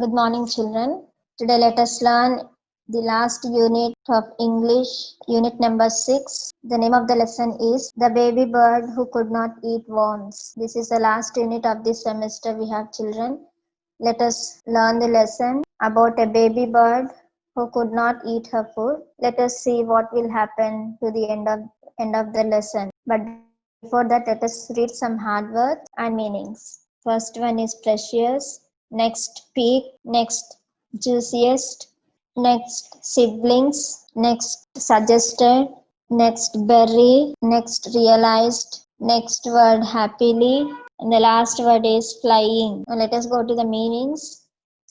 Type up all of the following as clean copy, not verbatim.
Good morning, children. Today, let us learn the last unit of English, unit number 6. The name of the lesson is The Baby Bird Who Could Not Eat Worms. This is the last unit of this semester. We have children. Let us learn the lesson about a baby bird who could not eat her food. Let us see what will happen to the end of the lesson. But before that, let us read some hard words and meanings. First one is precious, next peak, next juiciest, next siblings, next suggested, next berry, next realized, next word happily, and the last word is flying. Now let us go to the meanings.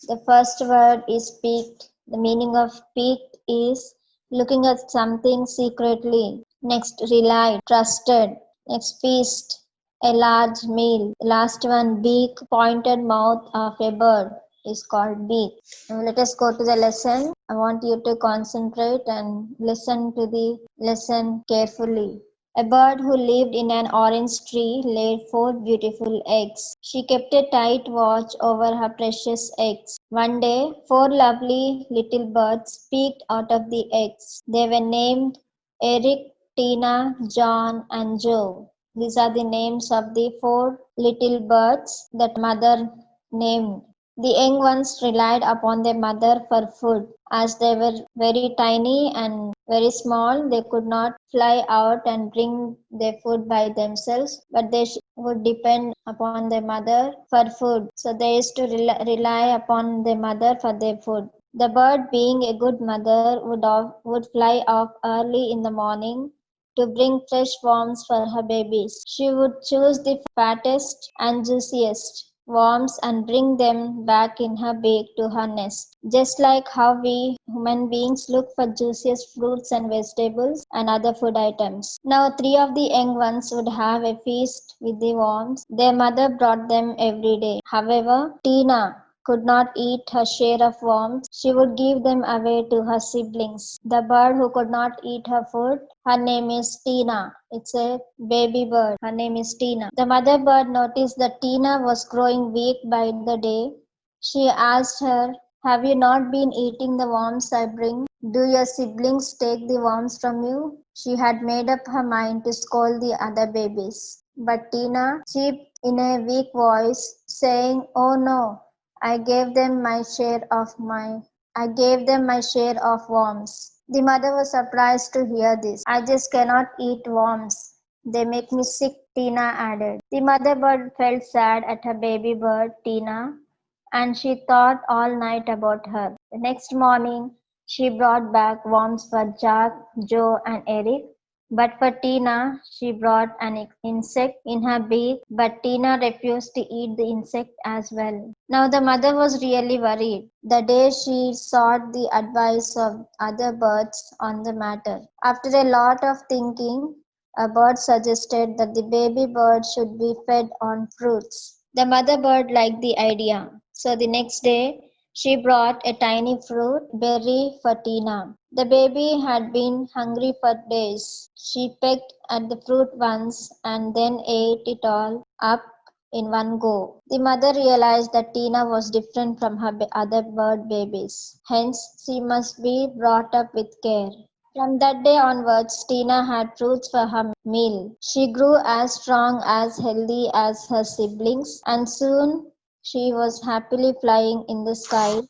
The first word is peaked. The meaning of peaked is looking at something secretly. Next, relied, trusted. Next, feast, a large meal. Last one, beak, pointed mouth of a bird is called beak. Now let us go to the lesson. I want you to concentrate and listen to the lesson carefully. A bird who lived in an orange tree laid 4 beautiful eggs. She kept a tight watch over her precious eggs. One day, 4 lovely little birds peeked out of the eggs. They were named Eric, Tina, John, and Joe. These are the names of the 4 little birds that mother named. The young ones relied upon their mother for food. As they were very tiny and very small, they could not fly out and bring their food by themselves, but they would depend upon their mother for food. So they used to rely upon their mother for their food. The bird, being a good mother, would fly off early in the morning to bring fresh worms for her babies. She would choose the fattest and juiciest worms and bring them back in her beak to her nest. Just like how we human beings look for juiciest fruits and vegetables and other food items. Now, 3 of the young ones would have a feast with the worms. Their mother brought them every day. However, Tina could not eat her share of worms. She would give them away to her siblings. The bird who could not eat her food, her name is Tina. It's a baby bird. Her name is Tina. The mother bird noticed that Tina was growing weak by the day. She asked her, "Have you not been eating the worms I bring? Do your siblings take the worms from you?" She had made up her mind to scold the other babies. But Tina chirped in a weak voice, saying, "Oh no, I gave them my share of my I gave them my share of worms." The mother was surprised to hear this. "I just cannot eat worms. They make me sick," Tina added. The mother bird felt sad at her baby bird, Tina, and she thought all night about her. The next morning, she brought back worms for Jack, Joe, and Eric. But for Tina, she brought an insect in her beak, but Tina refused to eat the insect as well. Now the mother was really worried the day she sought the advice of other birds on the matter. After a lot of thinking, a bird suggested that the baby bird should be fed on fruits. The mother bird liked the idea, so the next day she brought a tiny fruit berry for Tina. The baby had been hungry for days. She pecked at the fruit once and then ate it all up in one go. The mother realized that Tina was different from her other bird babies. Hence, she must be brought up with care. From that day onwards, Tina had fruits for her meal. She grew as strong, as healthy as her siblings, and soon she was happily flying in the sky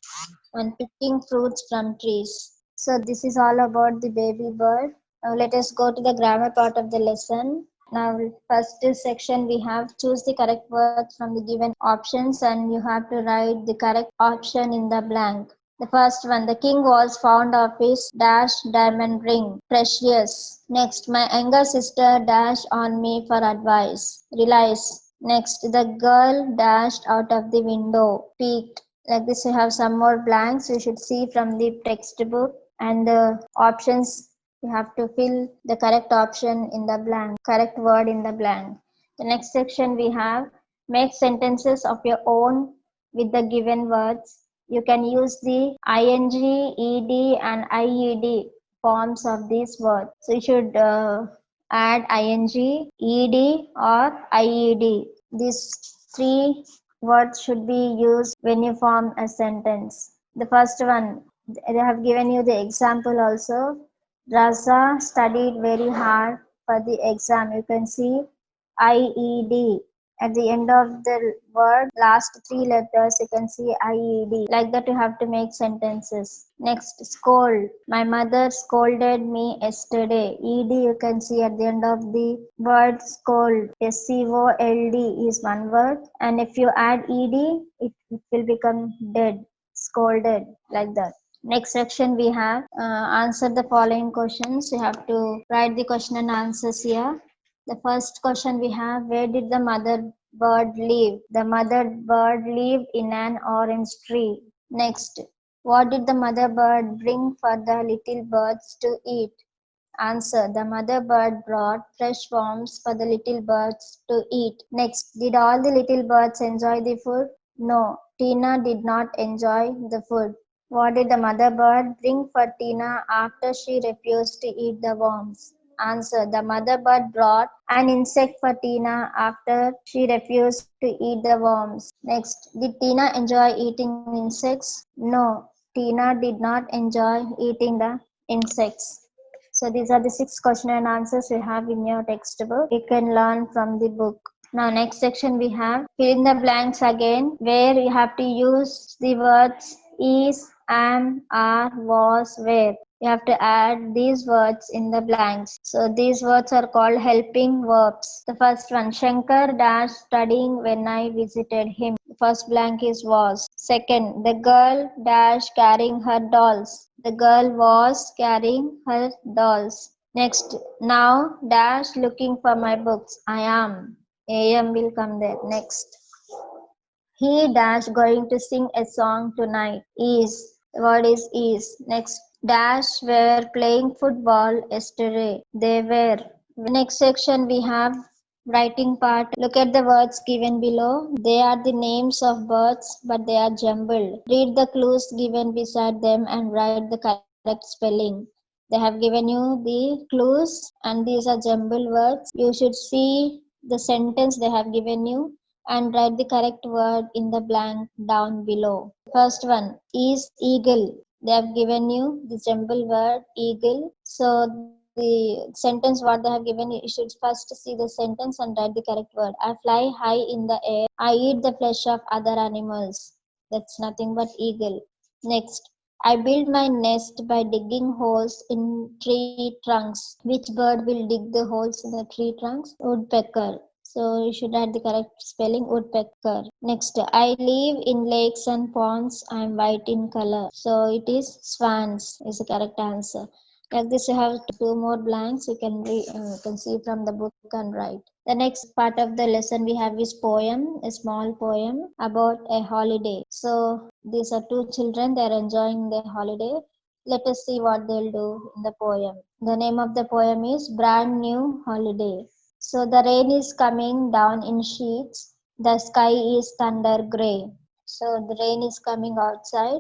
and picking fruits from trees. So, this is all about the baby bird. Now, let us go to the grammar part of the lesson. Now, first section we have choose the correct words from the given options, and you have to write the correct option in the blank. The first one, the king was fond of his dash diamond ring, precious. Next, my younger sister dashed on me for advice, realize. Next, the girl dashed out of the window, peeked. Like this, you have some more blanks you should see from the textbook, and the options you have to fill the correct option in the blank, correct word in the blank. The next section we have make sentences of your own with the given words. You can use the ing, ed, and ied forms of these words. So you should add ing, ed, or ied. These three words should be used when you form a sentence. The first one, they have given you the example also. Raza studied very hard for the exam. You can see IED. At the end of the word, last three letters, you can see IED. Like that, you have to make sentences. Next, scold. My mother scolded me yesterday. ED, you can see at the end of the word scold. SCOLD is one word. And if you add ED, it will become dead. Scolded, like that. Next section we have answer the following questions. You have to write the question and answers here. The first question we have, where did the mother bird live? The mother bird lived in an orange tree. Next, what did the mother bird bring for the little birds to eat? Answer, the mother bird brought fresh worms for the little birds to eat. Next, did all the little birds enjoy the food? No, Tina did not enjoy the food. What did the mother bird bring for Tina after she refused to eat the worms? Answer, the mother bird brought an insect for Tina after she refused to eat the worms. Next, did Tina enjoy eating insects? No, Tina did not enjoy eating the insects. So these are the 6 question and answers you have in your textbook. You can learn from the book. Now next section we have fill in the blanks again, where you have to use the words is, am, are, was, were. You have to add these words in the blanks. So these words are called helping verbs. The first one, Shankar dash studying when I visited him. The first blank is was. Second, the girl dash carrying her dolls. The girl was carrying her dolls. Next, now dash looking for my books. I am. AM will come there. Next, he dash going to sing a song tonight. Is. The word is. Next, dash were playing football yesterday. They were. Next section we have writing part. Look at the words given below. They are the names of birds, but they are jumbled. Read the clues given beside them and write the correct spelling. They have given you the clues and these are jumbled words. You should see the sentence they have given you and write the correct word in the blank down below. First one is eagle. They have given you the jumble word eagle. So the sentence what they have given you should first see the sentence and write the correct word. I fly high in the air. I eat the flesh of other animals. That's nothing but eagle. Next, I build my nest by digging holes in tree trunks. Which bird will dig the holes in the tree trunks? Woodpecker. So you should add the correct spelling woodpecker. Next, I live in lakes and ponds. I am white in color. So it is swans is the correct answer. Like this, you have 2 more blanks. You can see from the book and write. The next part of the lesson we have is poem, a small poem about a holiday. So these are 2 children. They are enjoying their holiday. Let us see what they'll do in the poem. The name of the poem is Brand New Holiday. So the rain is coming down in sheets. The sky is thunder gray. So the rain is coming outside.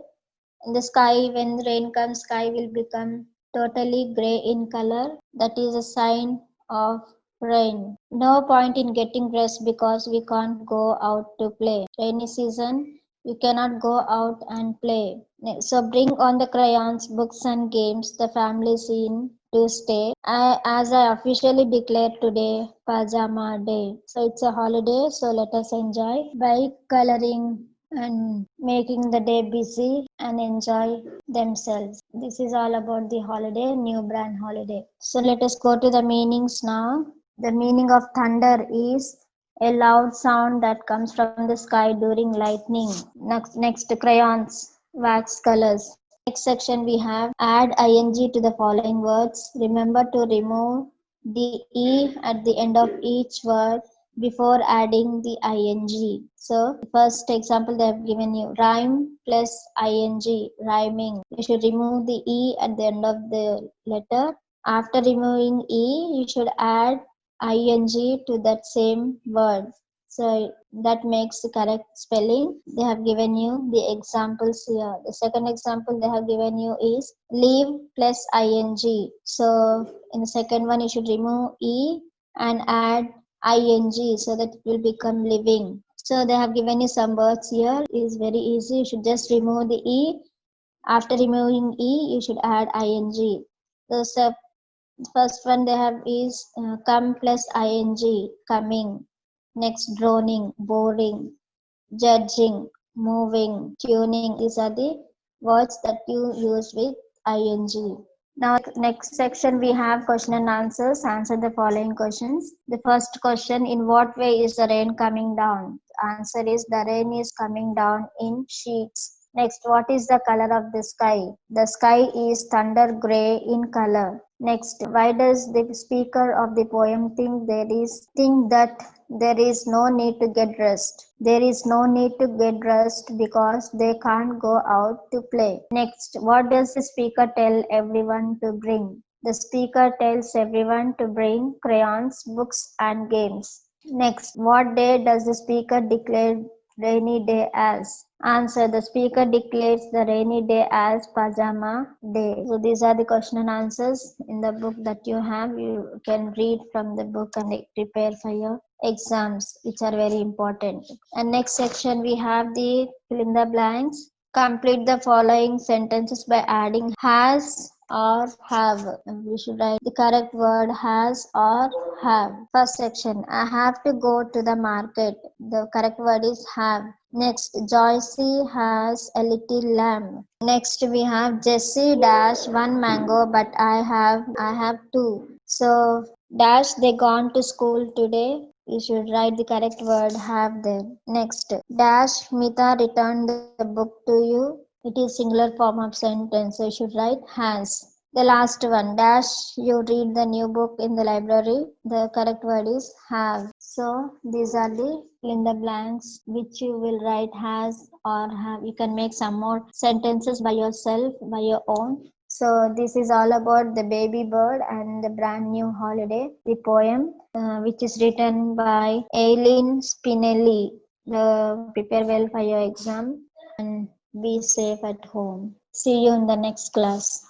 In the sky, when the rain comes, sky will become totally gray in color. That is a sign of rain. No point in getting dressed because we can't go out to play. Rainy season, you cannot go out and play. So bring on the crayons, books and games. The family scene to stay. As I officially declared today, Pajama Day. So it's a holiday, so let us enjoy by coloring and making the day busy and enjoy themselves. This is all about the holiday, new brand holiday. So let us go to the meanings now. The meaning of thunder is a loud sound that comes from the sky during lightning. Next crayons, wax colors. Next section we have add ing to the following words. Remember to remove the e at the end of each word before adding the ing. So the first example they have given you rhyme plus ing, rhyming. You should remove the e at the end of the letter. After removing e, you should add ing to that same word. So that makes the correct spelling. They have given you the examples here. The second example they have given you is leave plus ing. So in the second one you should remove e and add ing so that it will become living. So they have given you some words here. It is very easy. You should just remove the E. After removing E, you should add ing. The first one they have is come plus ing, coming. Next, droning, boring, judging, moving, tuning. These are the words that you use with ing. Now, next section we have question and answers. Answer the following questions. The first question, in what way is the rain coming down? Answer is the rain is coming down in sheets. Next, what is the color of the sky? The sky is thunder gray in color. Next, why does the speaker of the poem think that there is no need to get dressed? There is no need to get dressed because they can't go out to play. Next, what does the speaker tell everyone to bring? The speaker tells everyone to bring crayons, books, and games. Next, what day does the speaker declare rainy day as? Answer, the speaker declares the rainy day as pajama day. So these are the question and answers in the book that you have. You can read from the book and prepare for your exams, which are very important. And next section we have the fill in the blanks. Complete the following sentences by adding has or have. We should write the correct word has or have. First section, I have to go to the market. The correct word is have. Next, Joycey has a little lamb. Next, we have Jessie dash one mango, but I have two. So dash they gone to school today. You should write the correct word have there. Next, dash Mita returned the book to you. It is singular form of sentence. So you should write has. The last one, dash you read the new book in the library. The correct word is have. So these are the fill in the blanks which you will write has or have. You can make some more sentences by yourself, by your own. So this is all about the baby bird and the brand new holiday, the poem, which is written by Aileen Spinelli. Prepare well for your exam and be safe at home. See you in the next class.